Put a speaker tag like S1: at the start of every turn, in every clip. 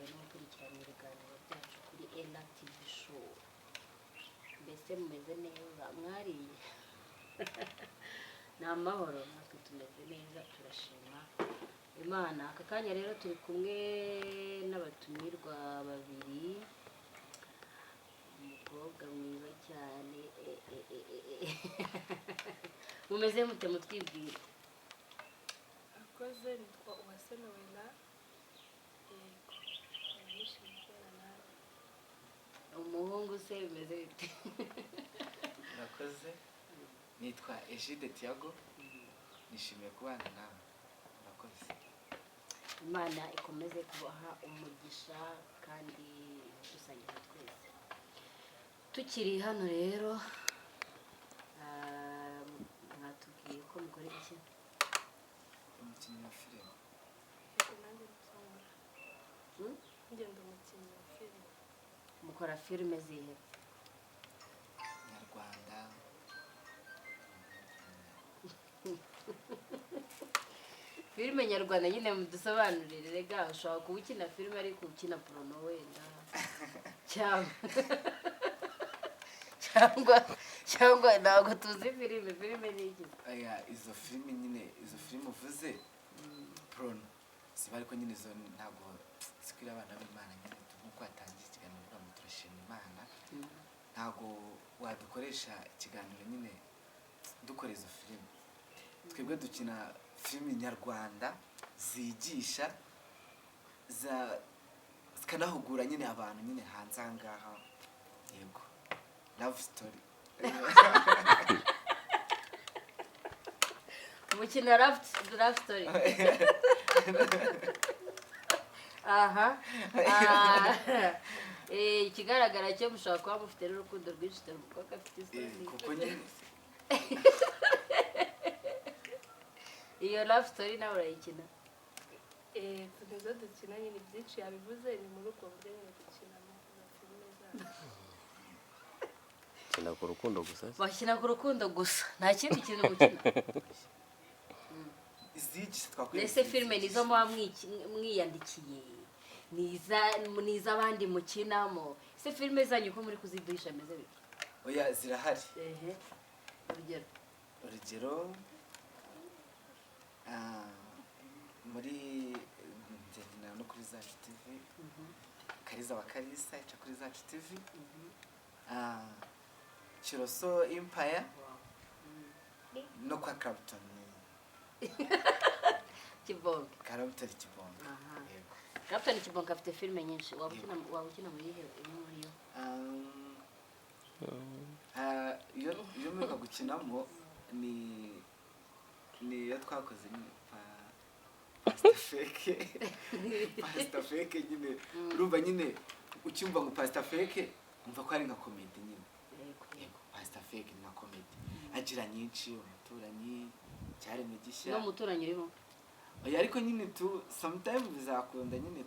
S1: mwiteguye no gukurikirana ibiganiro byacu kuri Ella TV show. Mbese mumeze neza mwariye? Ni amahoro, natwe tumeze neza turashima Imana. Aka kanya rero turi kumwe n'abatumirwa babiri, umukobwa mwiza cyane. Mumeze mute mutwibwira?
S2: Akoze nitwa Uwase Noella.
S1: Umuhungu se bimeze bite?
S3: Nakoze nitwa Ejide Tiago. Nishimiye kubana nawe. Nakoze.
S1: Imana ikomeze kubaha umugisha kandi dusangira twese. Tukiri hano rero mwatubwiye ko mukora iki?
S3: Umukinnyi wa filime.
S2: Ngenda umukinnyi wa filime.
S1: Mukora filime zihe?
S3: Nyarwanda.
S1: Filime nyarwanda nyine mudusobanurire. Rega ushobora kuba ukina filime ariko ukina porno wenda cyangwa ntabwo tuzi filime ni iki?
S3: Aya izo filime nyine izo filime uvuze porno siba ariko nyine izo ntabwo zikwira abana b'Imana nyine nkuko watangiye ikiganiro uvuga ngo turashima Imana. Ntabwo wadukoresha ikiganiro nyine dukora izo filime. Twebwe dukina filime nyarwanda zigisha zikanahugura nyine abantu nyine hanze aha ngaha. Yego, love story.
S1: Umukino love story. Aha. Ikigaragara cyo mushobora kuba mufite urukundo rwinshi cyane kuko afite story.
S3: Kuko nyine
S1: iyo love story nawe urayikina?
S2: Tugezo dukina nyine byinshi yabivuze ni muri ubwo buryo nyine dukinamo filime zacu.
S4: Kina ku rukundo gusa?
S1: Bakina ku rukundo gusa, nta kindi kintu mukina.
S3: izigisha twakwiriye.
S1: Nese filime nizo muba mwiyandikiye, niza abandi mukinamo. Se filime zanyu ko muri kuziduhisha meze biki?
S3: Oya zirahari. Urugero muri njyana no kuri Zacu TV. Kariza wa Kalisa ica kuri Zacu TV. Chiroso Empire no kwa Clapton.
S1: Kibonge.
S3: Clapton Kibonge.
S1: Yego. Clapton Kibonge afite filime nyinshi. Wabukina muri iyo muri yo.
S3: Iyo mwiga gukinamo ni yo twakoze nyine Pasta fake nyine. Urumva nyine ucyumva ngo pasta fake umva ko ari nka comedy nyine. Yego, pasta fake ni nka comedy. Agira nyinshi umuturanyi cyari mu gishya.
S1: No muturanyi urimo?
S3: Oya ariko nyine sometimes bizakunda nyine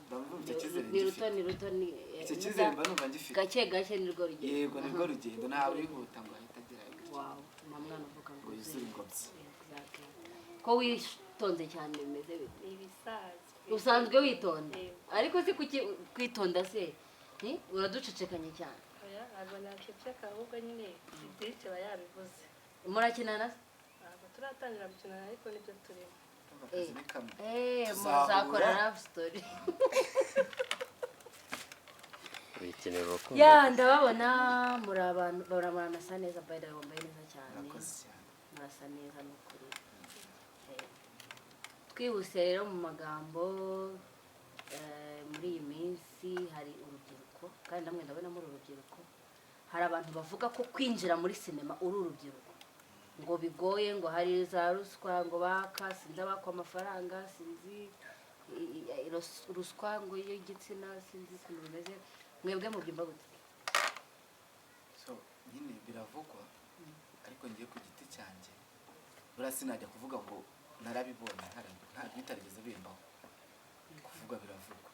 S3: ndamva icyo kizere gifite.
S1: Ni rutoni.
S3: Icyo kizere mba numva ngifite.
S1: Gake ni rwo rugendo.
S3: Yego ni rwo rugendo ntawe wihuta ngo ahita agera.
S1: Wow, mwana uvuga ngo
S3: uzuri ngobyi.
S1: Ko witonze cyane bimeze bite?
S2: Ibisazi.
S1: Usanzwe witonda? Ariko si kwitonda se? Uraducecekanye cyane.
S2: Oya, ntabwo naceceka ahubwo nyine byinshi aba yabivuze.
S1: Murakinana?
S2: Ntabwo turatangira gukinana ariko nibyo turimo.
S1: Muzakora love story.
S4: Wikenera urukundo.
S1: Ya ndababona muri abantu barasa neza, by the way bambaye neza cyane. Murasa neza n'ukuri. Twihuse rero mu magambo, muri iyi minsi hari urubyiruko kandi namwe ndabona muri urubyiruko hari abantu bavuga ko kwinjira muri sinema uri urubyiruko ngo bigoye, ngo hari za ruswa, ngo baka sinzi abakwa amafaranga, sinzi ruswa ngo iyo igitsina sinzi ukuntu bimeze. Mwebwe mubyumva gute?
S3: So nyine biravugwa ariko ngiye ku giti cyanjye burasi najya kuvuga ngo narabibonye nta bitarigeze bimbaho. Kuvuga biravugwa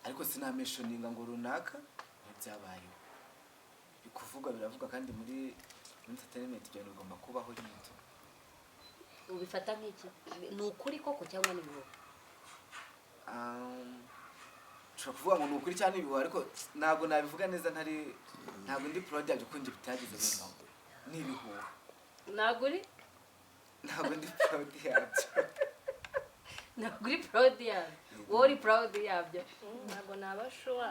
S3: ariko sinameshoninga ngo runaka ntibyabayeho. Kuvuga biravugwa kandi muri entertainment byo bigomba kubaho nyine.
S1: Ubifata nk'iki? Ni ukuri koko cyangwa ni bihuha?
S3: ushobora kuvuga ngo ni ukuri cyane ibihuha ariko ntabwo nabivuga neza ntabwo ndi proud yabyo ko njye bitagize bimbaho ni ibihuha
S1: ntabwo
S3: ndi proud yabyo
S1: ntabwo uri proud yabyo wowe uri proud yabyo
S2: ntabwo nabashwa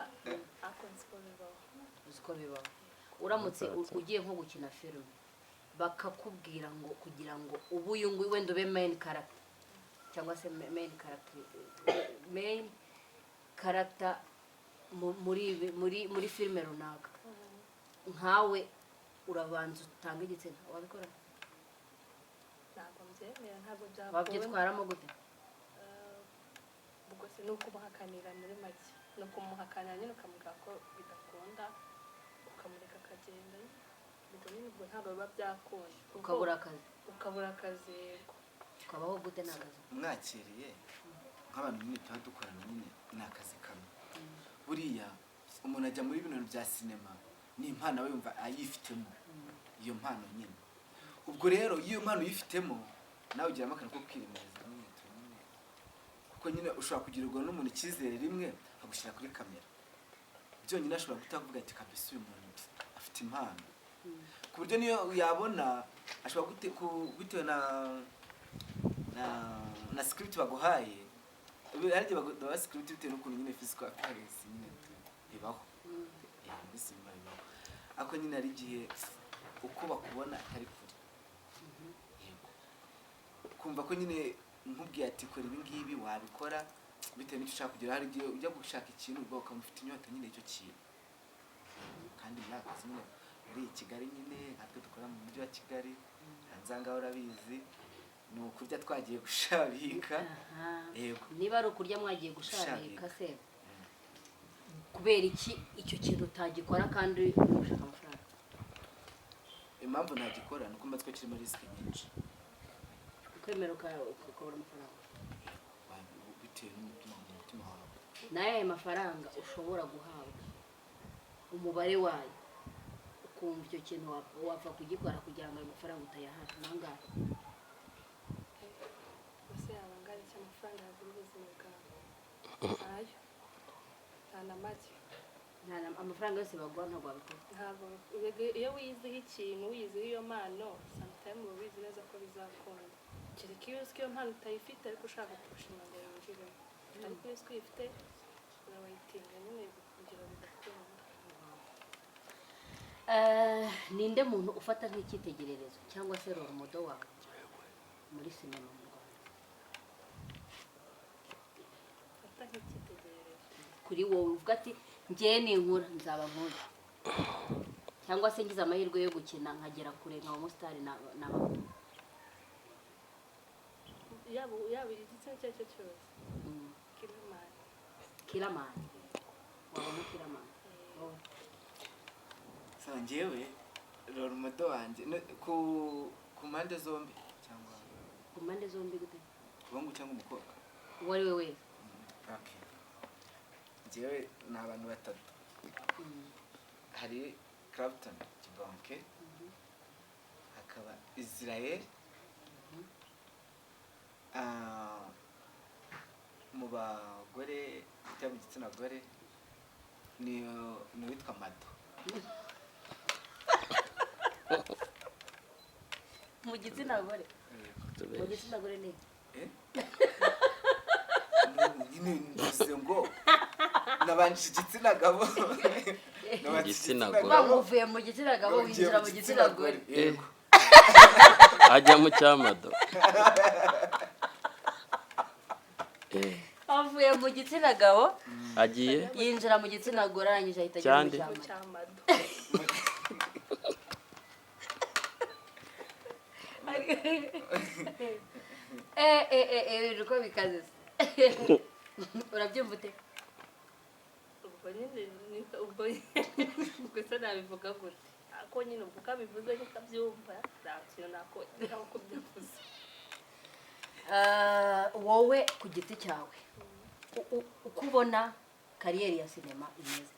S2: ako nziko bibaho
S1: uziko bibaho uramutse ugiye nko gukina filime bakakubwira ngo kugira ngo ubu uyu nguyu wenda ube main character cyangwa se main character muri filime runaka nkawe urabanza utanga igitsina wabikora
S2: ntabwo mbyemera ntabwo byakunda
S1: wabyitwaramo gute
S2: ubwo se ni ukumuhakanira muri make ni ukumuhakanira nyine ukamubwira ko bidakunda ukamureka akagenda ubwo nyine ubwo ntabwo biba byakunda
S1: ukabura akazi yego ukabaho gute nta kazi
S3: mwakiriye nk'abantu nyine tuba dukorana nyine ni akazi kamwe buriya umuntu ajya muri bino bya sinema ni impano aba yumva ayifitemo iyo mpano nyine ubwo rero iyo mpano uyifitemo nawe ugiramo akantu ko kwiremereza nyine kuko nyine ushobora kugirirwa n'umuntu icyizere rimwe akagushyira kuri kamera byonyine ashobora kutavuga ati kabisa uyu muntu afite impano ku buryo niyo yabona ashobora bitewe na script baguhaye hari baba script bitewe n'ukuntu nyine physical appearance nyine bibaho bisimba bibaho ako nyine ari igihe uko bakubona atari kure yego kumva ko nyine nkubwiye ati kora ibi ngibi wabikora bitewe n'icyo ushaka kugira hari igihe ujya gushaka ikintu ubwo ukamufite inyota nyine icyo kintu kandi muri akazi nyine muri Kigali nyine natwe dukora mu mujyi wa Kigali hanzanga urabizi ni ukurya twagiye gushabika yego
S1: niba ari ukurya mwagiye gushabika se kubera iki icyo kintu utagikora kandi ushaka amafaranga
S3: impamvu ntagikora nuko mbatwe kirimo risk nyinshi
S1: kwemera ukabura amafaranga
S3: bitewe n'umutima wawe
S1: nayo ayo mafaranga ushobora guhabwa umubare wayo ukumva icyo kintu wapfa kugikora kugira ngo ayo mafaranga utayahahe nangahe
S2: ese yabangana icyo amafaranga yagura ubuzima bwawe ayo nta na make
S1: amafaranga yose baguha ntabwo wabikora
S2: ntabwo iyo wiziho ikintu wiziho iyo mpano sometimes uba ubizi neza ko bizakunda kereka iyo uzi ko iyo mpano utayifite ariko ushaka kurushinga ngo winjiremo ariko iyo uzi ko uyifite urawayitinga nyine kugira bidakunda
S1: ninde muntu ufata nk'icyitegererezo cyangwa se role model wawe muri sinema mu Rwanda
S2: ufata nk'icyitegererezo
S1: kuri wowe uvuga ati njye ninkura nzaba nkuru cyangwa se ngize amahirwe yo gukina nkagera kure nka umusitari n'abakuru
S2: yaba igitsina icyo ari cyo cyose
S1: kiramani wabona kiramani
S3: sasa njyewe role model wanjye ku mpande zombi cyangwa
S1: ku mpande zombi gute
S3: kubungu cyangwa umukobwa
S1: uwo ari we wese
S3: okay njyewe ni abantu batatu hari Clapton Kibonke hakaba Israel mu bagore cyangwa mu gitsina gore ni uwitwa Mado
S1: mu gitsina gore ni
S3: nyine mvuze ngo nabanje igitsina gabo
S1: bamuvuye mu gitsina gabo winjira mu gitsina gore
S3: yego
S4: ajya mu cyamado
S1: avuye mu gitsina gabo
S4: agiye
S1: yinjira mu gitsina gore arangije ahita ajya mu cyamado uko bikaze urabyumva ute
S2: ubwo nyine ubwo gusa nabivuga gute ako nyine ubwo ukabivuze nikabyumva nta kintu nakongera uko byavuze
S1: wowe ku giti cyawe uko ubona kariyeri ya sinema imeze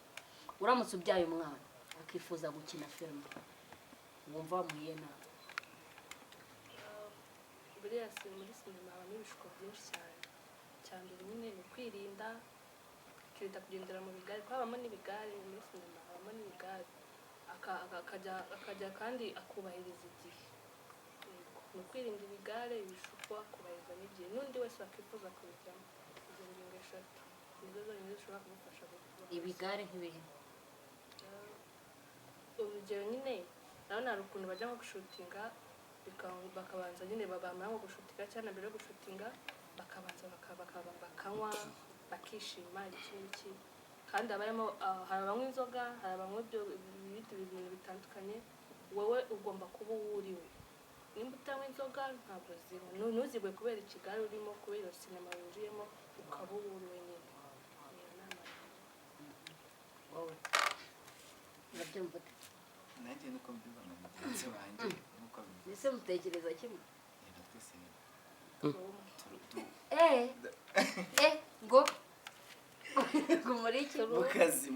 S1: uramutse ubyaye umwana akifuza gukina filime wumva wamuhiye nawe
S2: buriya muri sinema habamo ibishuko byinshi cyane cyambere nyine ni kwirinda akirita kugendera mu bigare kuko habamo n'ibigare muri sinema habamo n'ibigare akajya kandi akubahiriza igihe ni ukwirinda ibigare ibishukwa kubahiriza n'igihe n'undi wese wakwifuza kubijyamo izo ngingo eshatu nizo zonyine zishobora kumufasha gukora
S1: ibigare nk'ibihe
S2: urugero nyine naho hari ukuntu bajya nko gushutinga bakabanza nyine bamara nko gushutinga cyangwa mbere yo gushutinga bakabanza bakanywa bakishima iki n'iki kandi abarimo hari abanywa inzoga hari abanywa ibintu bitandukanye wowe ugomba kuba uwuriwe nimba utanywa inzoga ntabwo zinywa ntuzigwe kubera ikigare urimo kubera iyo sinema winjiyemo ukaba uwuriwe nyine
S1: wowe urabyumva ute
S3: nanjye nuko mbibona mugenzi wanjye nuko mbibona
S1: ese mutekereza kimwe
S3: twese
S1: ngo muri iki
S3: mu kazi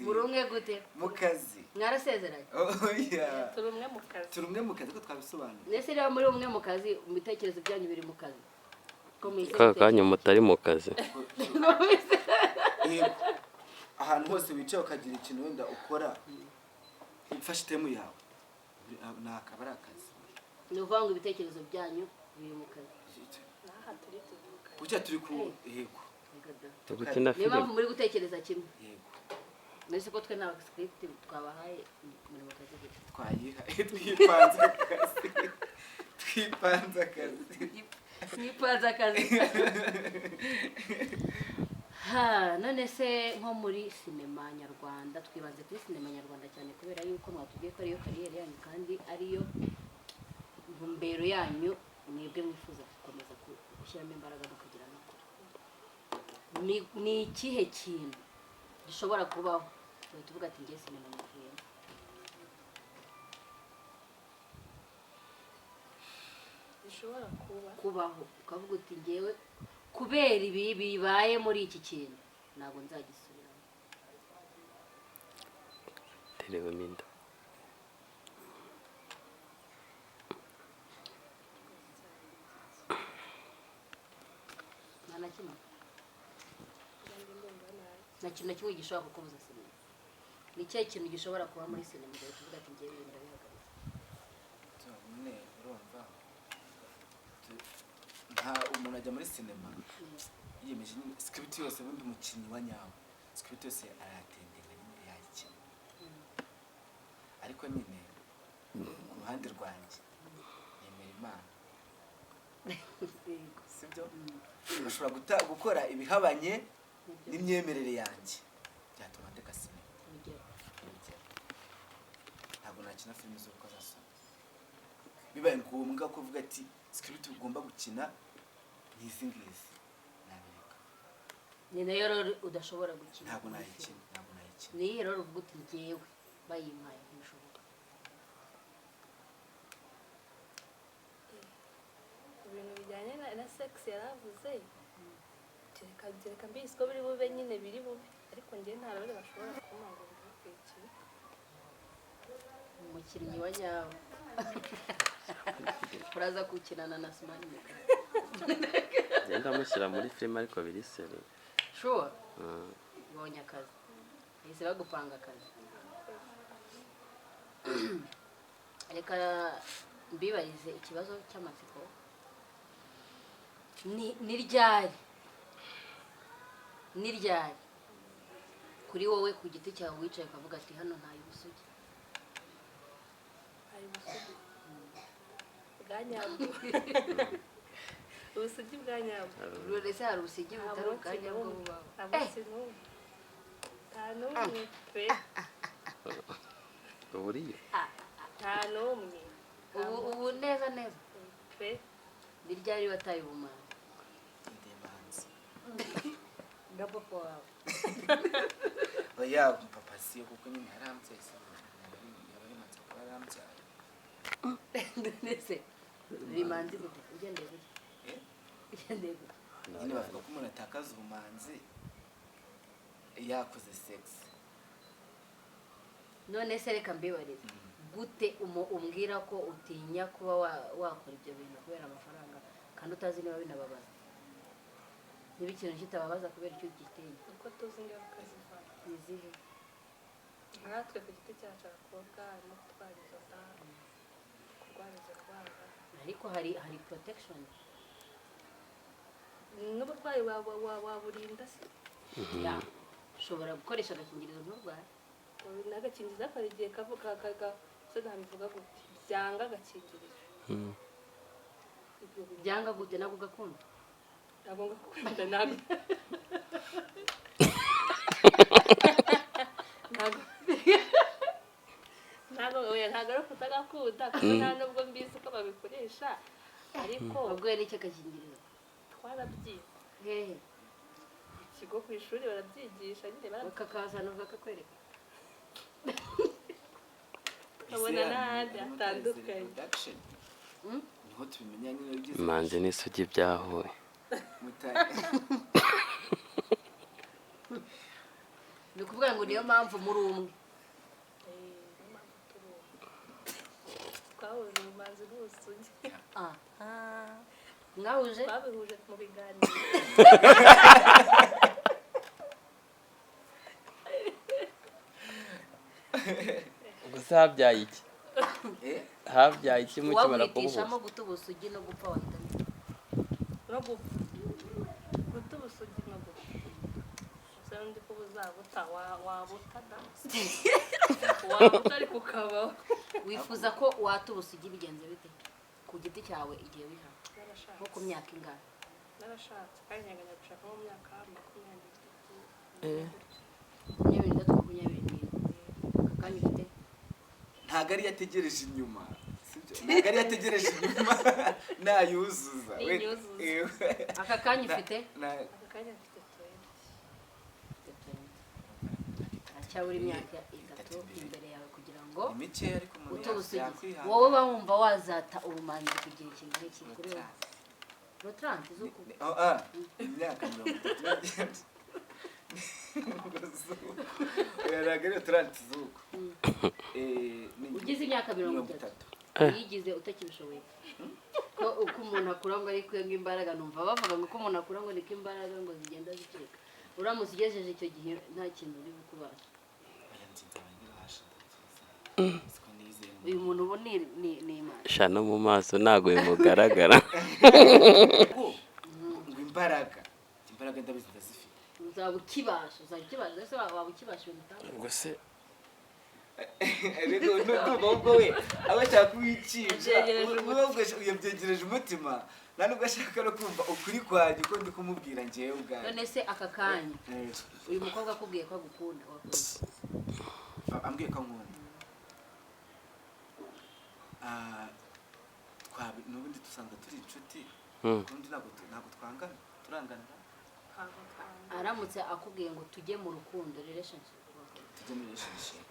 S1: muri umwe gute
S3: mu kazi
S1: mwarasezeranye
S2: turi umwe mu kazi
S3: ko twabisobanuye
S1: ndetse rero muri umwe mu kazi mu bitekerezo byanyu biri mu kazi
S4: ka kanya mutari mu kazi
S3: ahantu hose wicaye ukagira ikintu wenda ukora ufashe itemu yawe nakaba ari akazi
S1: ni ukuvuga ngo ibitekerezo byanyu biri mu kazi
S3: kuki turi ku yego
S4: tugukina
S1: niyo mpamvu muri gutekereza kimwe
S3: yego
S1: nese ko twe nta script twabahaye muri mu kazi gute
S3: twayihaye twipanze akazi
S1: none se nko muri sinema nyarwanda twibanze kuri sinema nyarwanda cyane kubera yuko mwatubwiye ko ariyo kariyeri yanyu kandi ariyo ntumbero yanyu mwebwe mwifuza gukomeza gushyiramo imbaraga no kugira no kure ni ikihe kintu gishobora kubaho tuvuga ati ngiye sinema nyarwanda
S2: gishobora
S1: kubaho ukavuga uti ngewe kubera ibi bibaye muri iki kintu ntabwo nzagisubiramo
S4: terewe minda nta kintu na kimwe gishobora kukubuza sinema ni ikihe kintu gishobora kuba muri sinema ugahita uvuga ati ngewe ibintu ndabihagaritse
S3: nyine urumva nta umuntu ajya muri sinema yiyemeje nyine script yose bundi umukinnyi wa nyawo script yose arayatendera nyine yayikina ariko nyine ku ruhande rwanjye yemera Imana sibyo ushobora gukora ibihabanye n'imyemerere yanjye byatuma ndeka sinema ntabwo nakina filime z'urukozasoni bibaye ngombwa kuvuga ati script ugomba gukina n'izi ngizi nabireka
S1: ni nayo rero udashobora gukina
S3: ntabwo nayikina
S1: niyo rero uvuga uti ngewe bayimpaye ntibishoboka
S2: ibintu bijyanye na sex yaravuze kereka mbisi ko biri bube nyine biri bube ariko njye nta rero bashobora kumva ngo bikurikire
S1: umukinnyi wa nyawo uraza gukinana na Simani Mukara
S4: genda mushyira muri filime ariko biri seri
S1: sure ubonye akazi ese bagupanga akazi reka mbibarize ikibazo cy'amatsiko ni ryari kuri wowe ku giti cyawe wicaye ukavuga ati hano ntayo ubusugi
S2: bwa nyabwo ubusugi bwa nyabwo
S1: ese hari ubusugi butari ubwa nyabwo bubaho
S2: nta n'umwe pe
S4: uburiye
S2: nta n'umwe
S1: ubu neza
S2: pe
S1: ni ryari wataye ubumanzi
S3: ndemanzi
S1: nga papa wawe
S3: oya papa si kuko nyine yaramutse yabayimanze kuba yaramutse
S1: ndetse rimanzi gute ugendeye gute
S3: nyine bavuga ko umuntu atakaza ubumanzi yakoze sex
S1: none se reka mbibarize gute umbwira ko utinya kuba wakora ibyo bintu kubera amafaranga kandi utazi niba binababaza niba ikintu kitababaza kubera icyo giteye
S2: uko tuzi ingaruka zivamo
S1: nizihe
S2: natwe ku giti cyacu abakobwa harimo gutwara izo nda kurwara izo ndwara
S1: ariko hari protection
S2: n'uburwayi waburinda se
S1: ya ushobora gukoresha agakingirizo nturwaye
S2: n'agakingirizo akora igihe kavuga se ntabivuga gute byanga agakingirizo
S1: byanga gute nabwo gakunda
S2: ntabwo ngakunda ntabwo ntabwo ari ukutagakunda kuko nta nubwo mbizi uko babikoresha ariko
S1: wabwiwe n'icyo gakingirizo
S2: twarabyize
S1: hehe
S2: ikigo ku ishuri barabyigisha nyine
S1: bakakazana bakakwereka
S2: ukabona n'ahandi hatandukanye
S3: niho tubimenya nyine ugize
S5: manzi n'isugi byahuye
S1: ni ukuvuga ngo niyo mpamvu muri umwe
S2: twahuje ubumanzi n'ubusugi
S1: mwahuje
S2: twabihuje mu biganiro
S5: gusa habyaye iki habyaye iki mukimara
S1: wawitishamo guta ubusugi no gupfa wahitamo
S2: no gupfa guta ubusugi no gupfa gusa ndi ko buzabuta wabuta da wabuta ariko ukabaho
S1: wifuza ko wata ubusugi bigenze bite ku giti cyawe igihe wiha nko ku myaka ingana
S2: narashatse kandi nyaganya gushaka mu myaka
S1: 23 akakanya ufite
S3: ntabwo ari yategereje inyuma ntabwo ari yategereje inyuma nayuzuza
S1: aka kanya ufite
S2: aka kanya mfite 20
S1: acyabura imyaka 3 imbere yawe kugira ngo
S3: imike ariko
S1: utubusugi wowe bawumva wazata ubumanzi kugira ikintu kiri kuri wowe rotrante zuko
S3: imyaka 30 yaragere 30 zuko
S1: ugize imyaka 30 yigize utakibishoboye ko uko umuntu akura ngo ariko imbaraga numva bavuga ngo uko umuntu akura ngo niko imbaraga ngo zigenda zicika uramutse ugejeje icyo gihe nta kintu uri kubasha uyu muntu ubu ni imana
S5: shano mu maso ntago bimugaragara
S3: ngo imbaraga ndabizi ndazifite
S1: uzaba ukibasha ese waba ukibasha ibintu bitandukanye
S5: ubwo se
S3: ariko n'ubwo we abashaka kuwicisha ubwo yabyegereje umutima nta nubwo ashaka no kumva ukuri kwanjye uko ndi kumubwira njyewe ubwanjye
S1: none se aka kanya uyu mukobwa akubwiye ko agukunda
S3: ambwiye ko ankunda n'ubundi dusanga turi inshuti ubundi ntabwo twangana turangana
S1: aramutse akubwiye ngo tujye mu rukundo relationship
S3: tujye muri relationship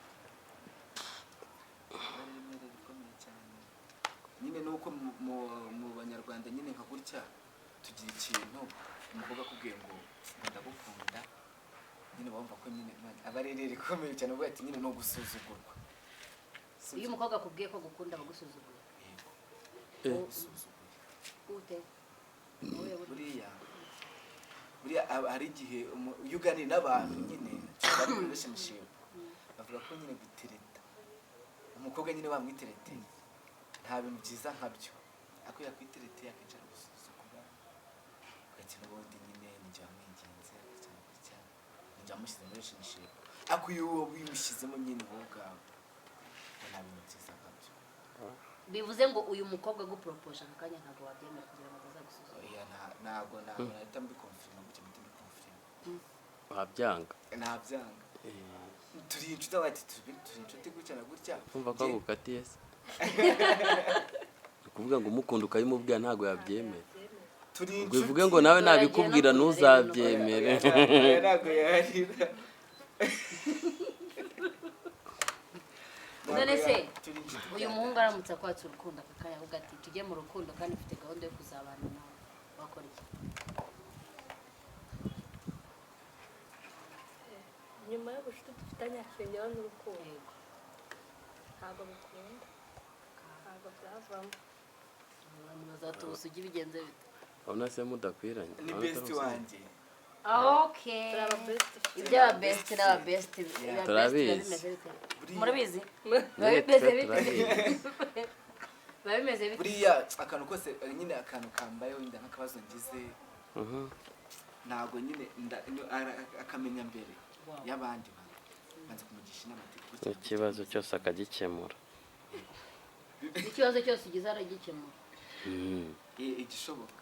S3: bikomeye cyane nyine nuko mu banyarwanda nyine nka gutya tugira ikintu umukobwa akubwiye ngo ndagukunda nyine bumva ko nyine abarere rikomeye cyane uvuga ati nyine no gusuzugurwa
S1: iyo umukobwa akubwiye ko agukunda bagusuzugura ute
S3: buriya hari igihe iyo uganira n'abantu nyine bari muri relationship bavuga ko nyine gutereta umukobwa nyine wamwitereteye nta bintu byiza nkabyo ako yakwitereteye akicara gusuzugura ugakina ubundi nyine nijya wamwinginze nijya wamushyize muri relationship ako iyo wimushyizemo nyine wowe ubwawe nta bintu byiza nkabyo
S1: bivuze ngo uyu mukobwa agupropose aka kanya ntabwo wabyemera kugira ngo azagusuzugure
S3: ntabwo nahita mbikonfirima gutya mpita mbikonfirima
S5: wabyanga
S3: nabyanga turi inshuti abati turi inshuti gutya na gutya
S5: kumva ko agukatiye se ukuvuga ngo umukunda ukayimubwira ntabwo yabyemera
S3: turi
S5: ubwo bivuge ngo nawe nabikubwira ntuzabyemere
S3: ntabwo yarira
S1: none se uyu muhungu aramutse akwatse urukundo aka kanya avuga ati tujye mu rukundo kandi mfite gahunda yo kuzabana nawe wakora iki
S2: nyuma y'ubucuti dufitanye hakiyongeraho n'urukundo ntabwo bikunda ntabwo byavamo
S1: abantu bazata ubusugi bigenze bite
S5: urabona se mudakwiranye
S3: ni best wanjye
S1: Okay.
S2: turi aba best
S1: Iby'aba best n'aba best.
S5: Turabizi.
S1: Murabizi?
S5: Natwe turabizi.
S1: Biba bimeze bite?
S3: buriya akantu kose nyine akantu kambayeho wenda nk'akabazo ngize ntabwo nyine akamenya mbere y'abandi bantu banza kumugisha inama
S5: ikibazo cyose akagikemura.
S1: Ikibazo cyose ugize aragikemura.
S3: igishoboka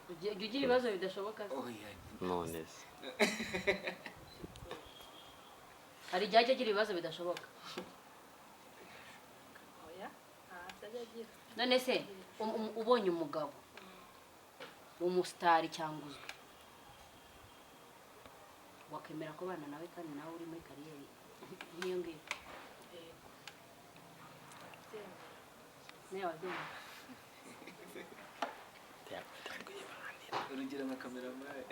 S1: Ujya ugira ibibazo bidashoboka.
S5: none se
S1: Hari igihe ajya agira ibibazo bidashoboka.
S2: oya ntajya agira
S1: None se ubonye umugabo w'umusitari cyangwa uzwi wakemera ko bana nawe kandi nawe uri muri kariyeri niyo ngiyo niyo wabyemera.
S3: urugero nka kameramani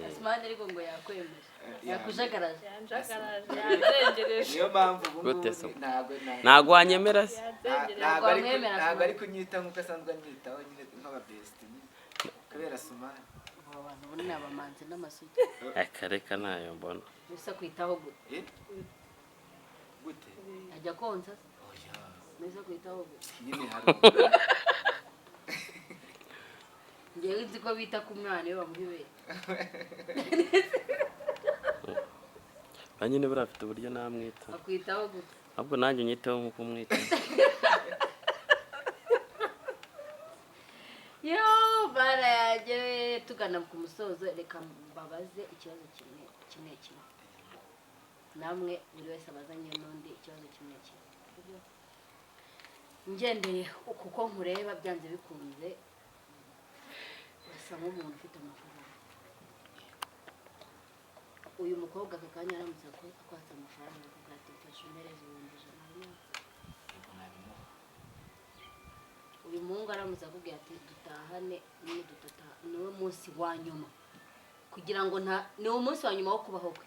S1: Asimani ariko ngo yakwemeje yakujagaraje
S2: yanjagaraje yanzengereje
S3: niyo mpamvu ubu
S5: Gute se?
S3: ntabwo
S5: wanyemera se
S3: ntabwo ari kunyita nk'uko asanzwe anyitaho nyine nk'aba best kubera Sumani
S1: abo bantu ubu ni abamanzi n'amasugi
S5: akareka nayo mbona
S1: bisa kwitaho gute
S3: gute
S1: ajya konsa
S3: oya
S1: bisa kwitaho gute
S3: nyine hari
S1: ngewe nzi ko bita ku mwana iyo bamuha ibere
S5: nyine buriya afite uburyo namwita
S1: akwitaho gute
S5: ahubwo nanjye unyiteho nk'uko umwita.
S1: yo barayage tugana ku musozo reka mbabaze ikibazo kimwe namwe buri wese abazanye n'undi ikibazo kimwe ngendeye kuko nkureba byanze bikunze asa nk'umuntu ufite amafaranga. Uyu mukobwa aka kanya aramutse akwatse amafaranga akavuga ati mfashe umereze ibihumbi 100. Uyu muhungu aramutse akubwira ati dutahane niwe munsi wa nyuma kugira ngo niwo munsi wa nyuma wo kubaho kwe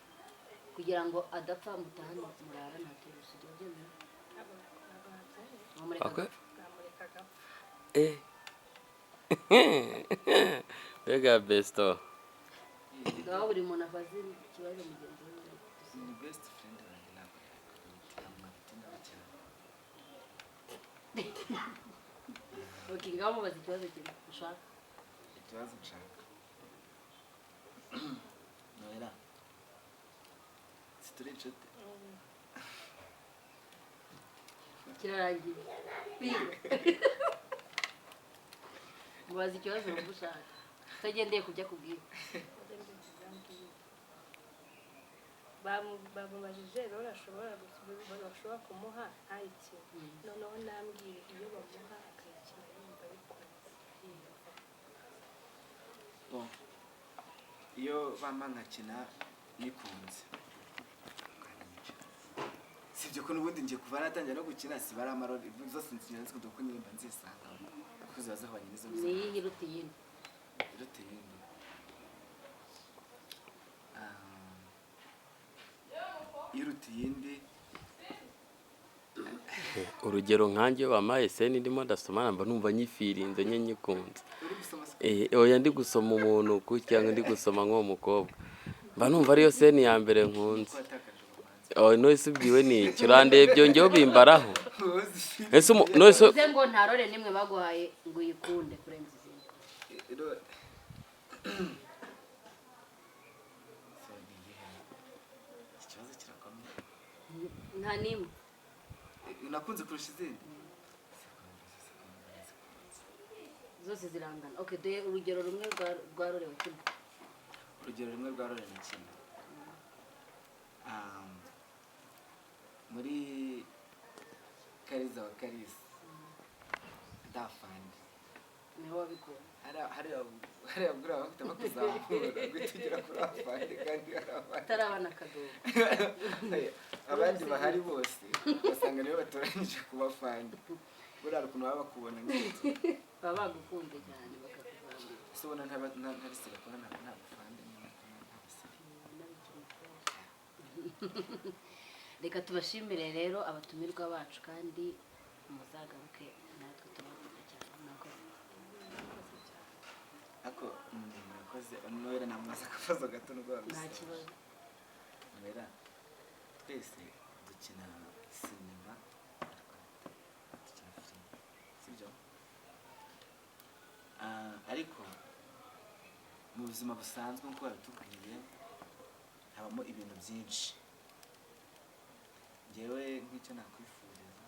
S1: kugira ngo adapfa mutahane murara ntatera usigaye byemera.
S5: Mbega besto
S1: ngaho buri muntu afaze ikibazo mugenzi we
S3: ni best friend wanjye ntabwo yakwitanga cyane.
S1: Okay, ngaho mubaze ikibazo kimwe ushaka.
S3: Ikibazo nshaka noera situri inshuti
S1: Kirarangiye. Mubaze ikibazo wumva ushaka utagendeye kujya kubwira.
S2: bamubajije rero bashobora kumuha ntayikintu noneho nambwire iyo bamuha akayikina yumva bikunze.
S3: iyo bampa nkakina nikunze sibyo ko n'ubundi ngiye kuva natangira no gukina sibara amarori zose nsinyanze ko nyine mba nzisanga kuko ziba zahwanye n'izo
S1: Ni iyi iruta iyindi.
S3: iruta iyindi. iruta iyindi
S5: urugero nkanjye wamaye seni ndimo ndasoma mba numva nyifirinze nyikunze.
S3: uri gusoma
S5: Oya ndi gusoma umuntu cyangwa ndi gusoma nk'uwo mukobwa mba numva ariyo seni ya mbere nkunze. None se ubwiwe n'iki urandeye byongeyeho bimbaraho ese
S1: Uze ngo ntarore nimwe baguhaye ngo uyikunde kurenza izindi.
S3: ikibazo kirakomeye
S1: Nta nimwe.
S3: nakunze kurusha izindi
S1: Zose zirangana. Okay, duhe urugero rumwe rwarorewe kimwe.
S3: urugero rumwe rwa rore ni kimwe muri Kariza wa Karisa ndafandi
S1: Niho wabikora.
S3: hariya bwira bafite bakuzamura gutugira kuri afandi kandi hari abandi
S1: Tarabana kadogo.
S3: abandi bahari bose basanga nibo batoranyije kuba fandi buriya ukuntu baba bakubona nk'iki
S1: Baba bagukunze cyane bakakuvanga.
S3: ese ubona ntabisire kubona nta fandi
S1: Reka tubashimire rero abatumirwa bacu kandi muzagaruke natwe tubafite cyane. Murakoze.
S3: namubaza akabazo gato nubwo
S1: nta
S3: babisaba
S1: kibazo
S3: mbera twese dukina sinema dukina filime sibyo ariko mu buzima busanzwe nk'uko babitubwiye habamo ibintu byinshi njyewe nk'icyo nakwifuriza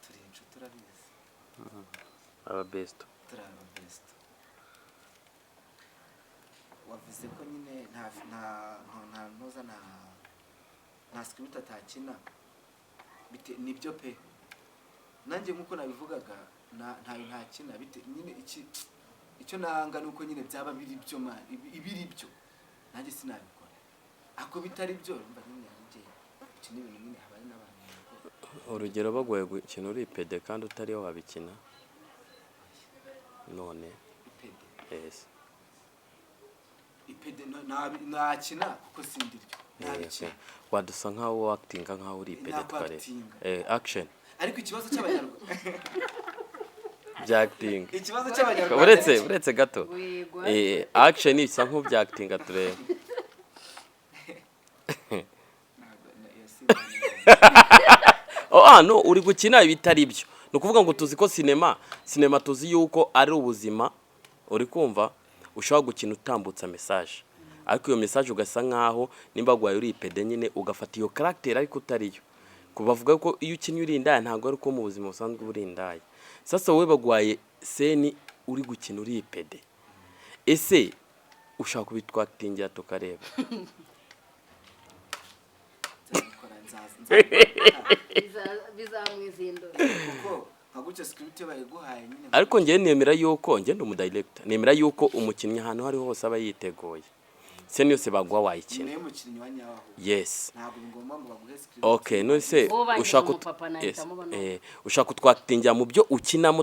S3: turi inshuti turabizi
S5: aba best
S3: turi aba best wavuze ko nyine nta ntuza nta script atakina nibyo pe nanjye nk'uko nabivugaga ntayo ntakina bite nyine icyo nanga nuko nyine byaba biri byo ibiri byo nanjye sinabikora ako bitari byo mba nyine yanjye iki ni ibintu nyine habari n'abantu
S5: urugero bagoye gukina uri pede kandi utariho wabikina none
S3: ipede nakina kuko sindiryo nabikina
S5: wadusa nkaho actinga nkaho uri pede tware action
S3: ariko ikibazo cy'abanyarwanda
S5: byacting
S3: ikibazo cy'abanyarwanda
S5: uretse gato action isa nko byactinga turebe no uri gukina ibitari byo no kuvuga ngo tuzi ko sinema tuzi yuko ari ubuzima uri kumva ushobora gukina utambutsa message ariko iyo message ugasa nkaho nimba gwaye uri pede nyine ugafata iyo character ariko utariyo kubavuga ko iyo ukinnye uri indaya ntago ari ko mu buzima busanzwe uri indaya sasa wowe bagwaye seni uri gukina uri pede ese ushaka kubitwatingira tukareba
S1: bizamwizindura
S3: kuko nkagucya script bayiguhaye nyine
S5: ariko ngiye nemera yuko ngende umu director nemera yuko umukinnyi ahantu hari hose aba yiteguye seni yose bagwa wayikina
S3: niwe mukinnyi wa nyawo
S5: yes
S3: ntabwo ngomba ngo baguhe script
S5: okay no se ushaka kutwatingira mu byo ukinamo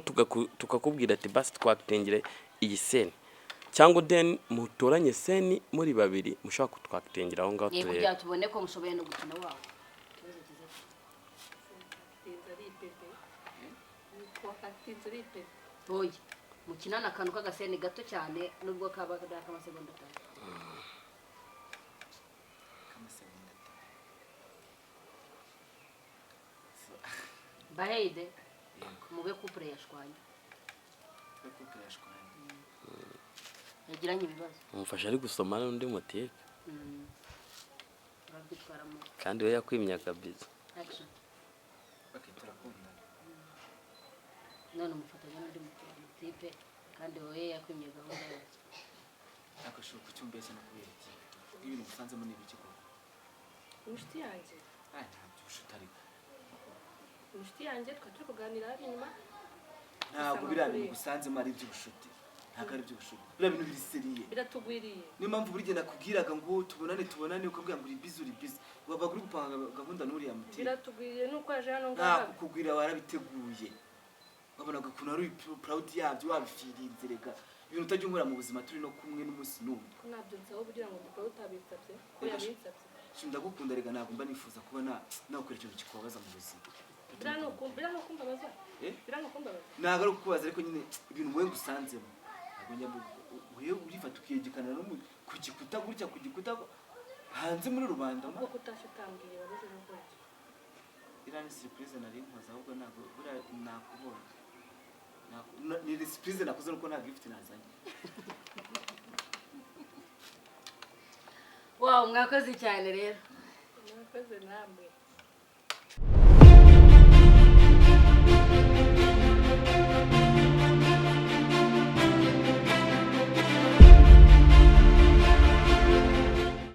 S5: tukakubwira ati basi twaktingire iyi seni cyangwa den mutoranye seni muri babiri mushaka kutwatingira aho ngaho
S1: turebe kugira tubone ko mushoboye no gukina wabo boye mukinana akantu k'agaseni gato cyane nubwo kaba k'amasegonda 5 bahede mube couple yashwanye yagiranye ibibazo
S5: umufasha ari gusoma n'undi motiye
S1: babitwaramo
S5: kandi we yakwimyaga bizo
S1: action
S3: bakiturakunda
S1: none umufatanya n'undi motipe kandi we yakwimye gahunda yose
S3: akashuka cyumbese no kubiriki ibintu usanzemo n'ibiki koko
S2: inshuti yanjye
S3: ntabyo ushutari
S2: inshuti yanjye twaturi kuganira hari inyuma
S3: ntabwo birabintu gusanzemo ari iby'ubushuti ntabwo ari iby'ubushuti biriya bintu biriseriye
S2: biratugwiriye
S3: niyo mpamvu buri gihe nakubwiraga ngo tubonane ukabwira ngo uri busy waba uri gupanga gahunda n'uriya muti
S2: biratugwiriye nuko aje hano ngaha
S3: ntabwo kugwira warabiteguye wabonaga ukuntu ari proud yabyo wabifirinze rega ibintu utajya unkora mu buzima turi no kumwe n'umunsi n'umwe
S2: ko nabyo nsaba kugira ngo dukore utabisabye ko yabisabye
S3: ndagukunda rega ntabwo mba nifuza kuba nakora ikintu kikubabaza mu buzima
S2: birano kumbabaza
S3: ntabwo ari ukukubaza ariko nyine ibintu wowe ngusanzemo ntabwo wewe urifata ukiyegekana no ku gikuta gutya ku gikuta hanze muri rubanda
S2: ubwo kutashye utambwiye wabuze no gutya
S3: iriya ni surprise nari nkoze ahubwo ntabwo buriya nakubonye ni surprise nakoze nuko nta gift nazanye
S1: wow mwakoze cyane rero
S2: mwakoze namwe